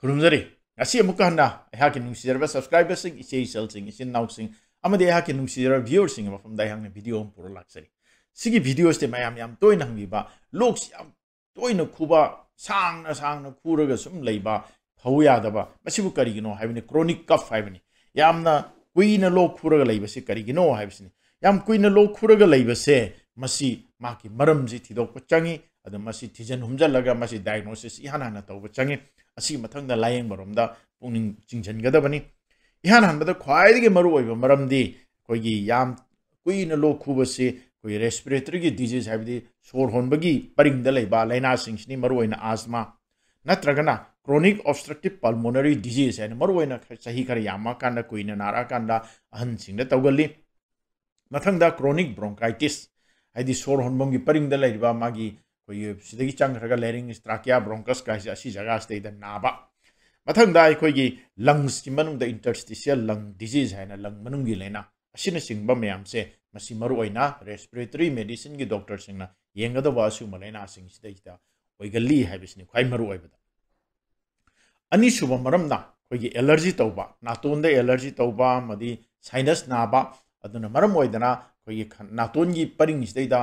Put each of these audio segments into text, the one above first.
Kurumzari, ngasi amuka handa ayhaki nungsijaraba subscribers sing iche isel sing isin naw sing amade ayhaki nungsijaraba viewers sing mafam dai hangna video puro laksari. Sigi videos te mayam yam toina hangbiba loks yam toina kuba sangna kuraga sum leiba phau yadaba masibu karigino haibni chronic cough haibni yamna kuina lok khuraga leiba se karigino haibsini yam kuina lok khuraga leiba se masi maki maramji thidok pachangi adu masi thijan humjalaga masi diagnosis ihana tawba changi asi mathangda layeng baromda pungning jingjangadabani ihan hanbada khwaidagi maru oiba maramdi koigi yam kuina lo khubase koi respiratory gi disease habdi sor honbagi paringda leiba laina singsni maru oina asthma natragana chronic obstructive pulmonary disease and maru oina sahi khar yama kanda kuina nara kanda ahan singda tawgali mathangda chronic bronchitis haidi sor honbongi paringda leiba magi sidagi changraga larynx trachea bronchus ka asi jaga stay da naba mathangda aikogi lungs ki manung da interstitial lung disease haina lung manung gi lena asina singba mayam se masi maru oina respiratory medicine gi doctor singna yenga da wasu malaina sing sidai da oigali habisni khwai maru oibada ani suba maramna kogi allergy tawba naton da allergy tawba madi sinus naba aduna maram oidana kogi naton gi paring sidai da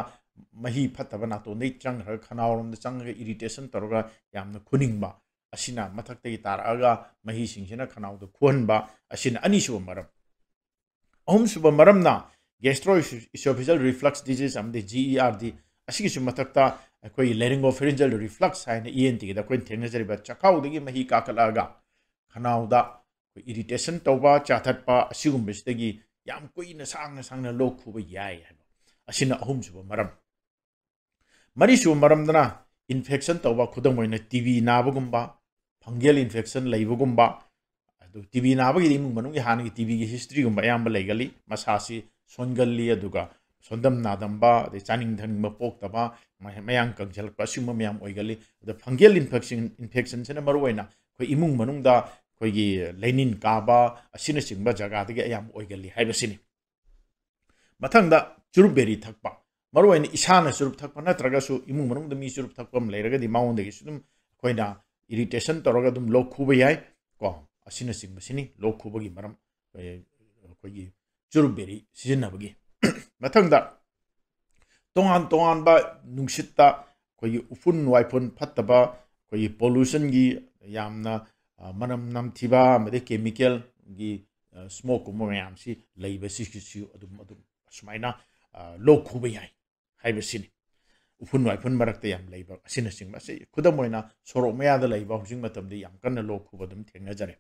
mahi fataba naton dei chang ha khanaw da chang irritation toroga yamna khuningba asina mathakte gi taraga mahi singsina khanaw da khonba asina ani suba maram ahum suba maramna gastroesophageal reflux disease amde GERD asigi su mathakta koi laryngopharyngeal reflux haina ENT da koi thengnajariba chakhaw dagi mahi kakalaga khanaw da irritation tawba chathatpa asigum bestagi yam koina sangna lok khuba yai asina ahum suba maram Marisu maramdana infection tawba khudam moina TB nabagumba fungal infection leibagumba adu TB nabagi imung manungi hanagi TB gi history gumba yamba legali masasi songalli aduga sondam nadamba de chaning thaningba poktaba mayang kangjal pasuma mayam oigali the fungal infection sena maruwaina koi imung manungda koi gi lenin kaba asina singba jaga de ayam oigali haibasini mathangda churuberi thakpa maruwaini isana surup thakpa natragasu imung manung mi surup thakpam leiragadi maungdagi sudum koina irritation toroga dum lok khuba yai ko asina singbasini lok khubagi maram koigi churuberi sijinabagi mathangda tongan ba nungsitta koigi ufun waifun phattaba koigi pollution gi yamna manam namthiba amade chemical gi smoke kumba mayam si leiba si adum sumaina lok khuba yai haibasini ufun waifun marakta yam leiba asina singba se kudamoina sorok mayada leiba husing matamdi yam kanna lok khuba dum thengnajare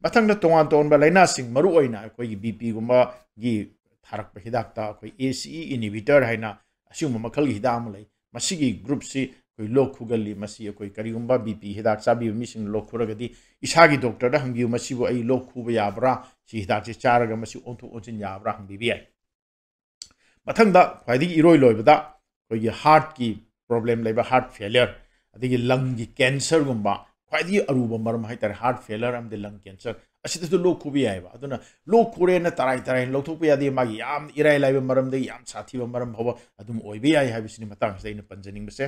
mathangda tongan ba laina sing maru oina koi BP gumba gi tharakpa hidakta koi ACE inhibitor haina asingma makhal gi hidam lei masigi group si koi lok khugali masi koi karigumba BP hidak sabi mising lok khuragadi isagi doctor da hangbiu masibo ai lok khuba yabra si hidak si charaga masi ontu onjin yabra hangbi bi ai mathangda khwaidi iroi loibada koi heart ki problem leba heart failure adigi lung gi cancer gumba khwaidi aruba maram haitar heart failure am de lung cancer asida to lok khubi aiba aduna lok khure na tarai lokthok pe adi magi yam irai laiba maram de yam sathi ba maram bhawa adum oibe ai habisini matang sai na panjaning bese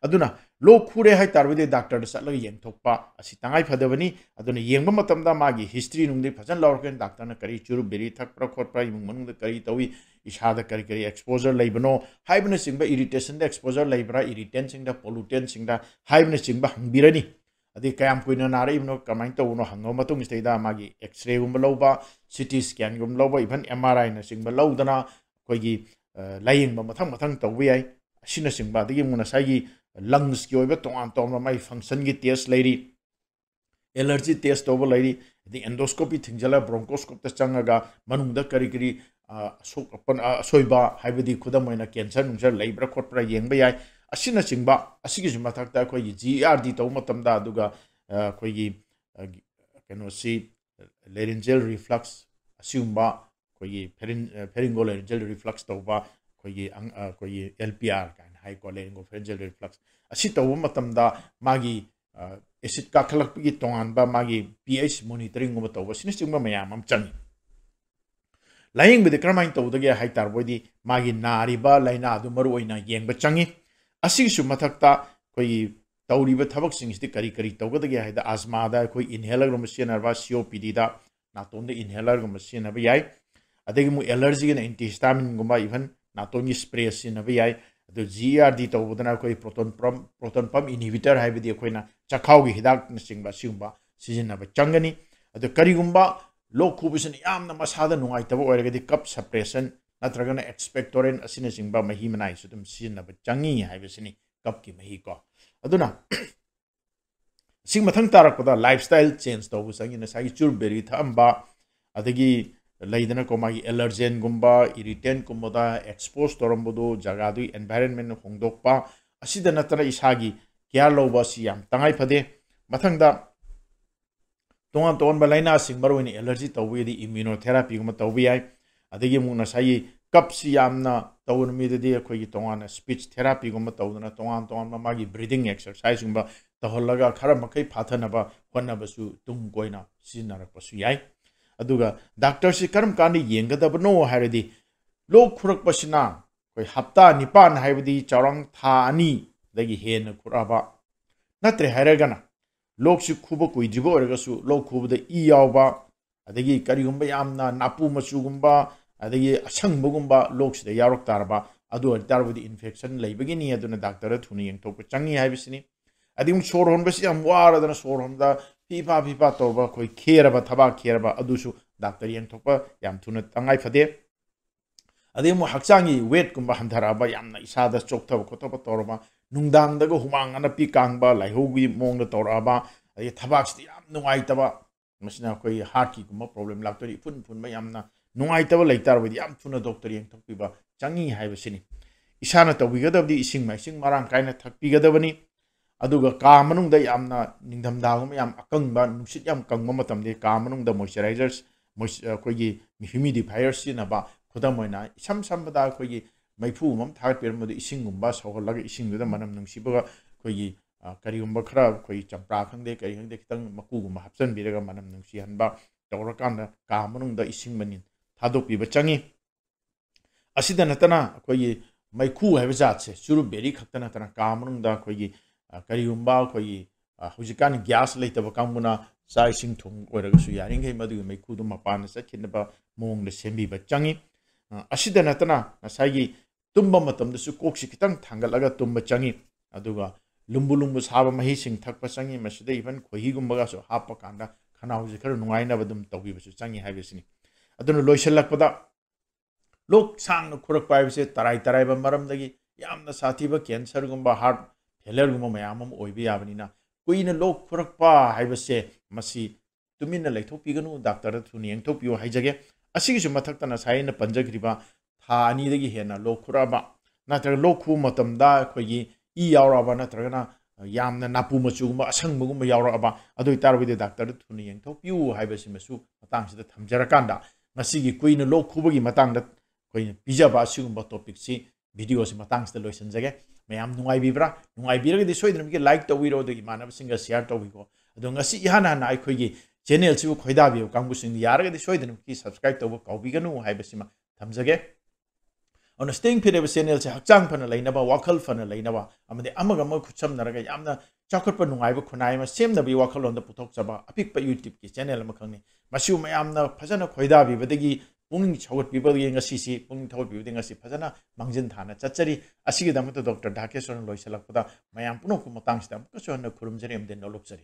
aduna lok khure hai tarwide doctor da satlaga yeng thokpa asi tangai phadabani aduna yengba matamda magi history nungde phajan lawrken doctor na kari churu beri thak pra khot pra imung manung da kari tawi isada kari exposure laibano haibna singba irritation da exposure laibra irritant singda pollutant singda haibna singba hangbirani adi kayam kuina nara ibno kamang to uno hango matung istayda magi x-ray gumba lawba CT scan gumba lawba even MRI na singba lawdana koigi laying ba mathang tawbi ai asina singba adi muna sagi lungs ki oiba tongan mai function gi test lairi allergy test over lairi the endoscopy thingjala bronchoscope ta changaga manungda kari sok apan soiba haibadi khudam moina cancer nungjar laibra khotpra yengba yai asina singba asigi juma thakta koi GERD taw matamda aduga koi keno si laryngeal reflux asumba koi pharyngolaryngeal reflux tawba koi LPR kan high laryngopharyngeal reflux asi taw matamda magi acid ka khalak gi tongan ba magi pH monitoring guma tawba sinisingba mayam am changi laying bide kramain tawdage haitar boidi magi nariba laina adu maru oina yengba changi asigi su mathakta koi तौरीब थबकसिंगसिदि करी करी तौगदगे हाइदा आस्मादा अखोई inhaler गुम सिनरबा COPD दा नातोन दे inhaler गुम सिनबा याय अदगी मु allergy गे antihistamine गुम even नातोन गी स्प्रे सिनबा याय अदु GERD तौबदना अखोई प्रोटोन पंप इनहिबिटर हाइबदि अखोइना चखाउगी हिदाक नसिंगबा सिगुंबा सिजिनबा चंगनी अदु करीगुंबा लोक खुबसिन यामना मसादा नुंगाइतबा ओइरगदि कप सप्रेशन नत्रगना एक्सपेक्टोरेंट असिना सिंगबा मही मनाइ सुदुम सिजिनबा चंगी हाइबसिनी कप की मही को अदुना सिंग मथंग तारकपदा लाइफस्टाइल चेंज तौबु संगी नसाई चुरबेरी थंबा अदगी लैदना को मागी allergen गुंबा irritant कुमदा expose तोरंबदो जगादु environment होंगदोकपा असिदा नतरा इसागी care लौबा सि याम तंगाई फदे मथंगदा तोंगान तोंबा लाइना सिंग मरोइनी एलर्जी तौबेदी इम्यूनोथेरापी गुम तौबि याय अदगी मु नसाई कपसी यामना तौनमीददी अखोई तोंगान स्पीच थेरापी गुम तौदना तोंगान मागी ब्रीदिंग एक्सरसाइज गुम तहलगा खरा मखै फाथनबा होनबसु तुंग कोइना सिनरपसु याय अदुगा डॉक्टर से करम कांदी येंगदबनो हायरदी लोक खुरकपसिना कोई हप्ता निपान हायबदी चौरंग था अनि दगी हेन खुराबा नत्रे हायरगना लोक सु खुब कुइद्रिबो ओरगसु लोक खुबदे इ यावबा अदगी करिगुंबा यामना नापु मचुगुंबा अदगी असंगबगुंबा लोक सिदा यावरक तारबा अदु तारबदी इन्फेक्शन लैबगिनी अदुना डॉक्टर थुनी येंगथोक चंगी हायबिसिनी अदिम सोर होनबसि याम वारदना सोर होनदा फीफा तौबा कोई खेरबा थबा खेरबा अदुसु डॉक्टर येंगथोकपा याम थुना तंगाई फदे अदिम हक्चांगी वेट कुंबा हंधराबा यामना इसादा चोकथब खोतब तौरबा नुंगदांगदगा हुमांग अनपी कांगबा लाइहोगी मोंगदा तौरबा अदि थबाक्सि याम नुंगाइतबा मसिना कोई हार्ट की कुंबा प्रॉब्लम लाक्तरी फुन फुनबा यामना नुंगाइतबा लैतारबदि याम थुना डॉक्टर येंगथोकपिबा चंगी हाइबसिनी इसाना तौबिगदबदि इसिंग माइसिंग मारांग काइना थकपिगदबनी अदुगा का मनुंगदा यामना निंगधमदागुम याम अकंगबा नुसित याम कंगबा मतमदे का मनुंगदा मॉइस्चराइजर्स कोई ह्यूमिडिफायर्स सिनबा खुदम मोइना इसम समबदा कोई मैफू मम थागत पेरमदे इसिंगुंबा सौहलगा इसिंगदुदा मनम नुंसिबगा कोई करिगुंबा खरा कोई चंप्रा खंगदे करि खंगदे खितंग मकुगुंबा हपसन बिरगा मनम नुंसि हनबा तौरकांदा का मनुंगदा इसिंग मनिन थादोकपिबा चंगी असिदा नतना कोई मैखू हाइबा जातसे चुरुबेरी खक्ता नतना का मनुंगदा कोई करिगुंबा कोई हुजिकान गैस लेतब कांगमुना चाइसिंग थोंग ओरगसु यारिंगै मदु मैखुदु मपान सखिनबा मोंगले सेंबिबा चंगी असिदा नतना नसाई तुम्बा मतमदसु कोक्सि खितंग थांगलगा तुम्बा चंगी अदुगा लुंबु लुंबु साबा महिसिंग थकपा चंगी मसिदा इवन खोहिगुंबगासु हापा कांदा खनाउजि खर नुंगाइनाबा दुम तौबिबसु चंगी हाइबसिनी अदुना लोइसलकपदा लोक सांग खुरकपा हाइबसे तराई तराइबा मरमदगी यामना साथीबा कैंसर गुंबा हार्ट फेलियर गुंबा मयाम अम ओइबि याबनिना कुइना लोक खुरकपा हाइबसे मसी तुमिना लैथोपिगनु डॉक्टर थुनि येंगथोपियो हाइजगे असिगिसु मथक्तना साइना पंजग्रिबा था अनिदगी हेना लोक खुराबा नत्र लोक खु मतमदा खोगी इ यावराबा नत्रगना यामना नापु मचुगुंबा असंगबगुंबा यावराबा अदुइ तारबिदे doctor थुनि येंगथोपियो हाइबसिमसु मतंगसिदा थमजरकांदा ngasi kuina lok khubagi matang da koina pijaba asigumba topic si video si matang sta loisan jage mayam nungai bibra nungai birage di soidram ki like to wiro de manab singa share to wigo ado ngasi ihana na ai khoigi channel si khoida bi kangbu sing yaraga di soidram ki subscribe to ko biganu haibasima thamjage on staying pideba channel se hakchang phana lainaba wakhal phana lainaba amade amaga ma khucham naraga yamna chakotpa nungai ba khunai ma semna bi wakhal on da puthok chaba apik pa youtube ki channel ma khangni मसिउ मयामना फजना खोइदा बिबदगी Pung छौगत बिबदगी ngasi si Pung थौगत बिबदगी ngasi फजना मंगजिन थाना चचरी असिगि दमत doctor ढाकेश्वर लोइसलकपदा मयाम पुनो को मतंग सिदा कसो न खुरुमजरी एमदे नलोकसरी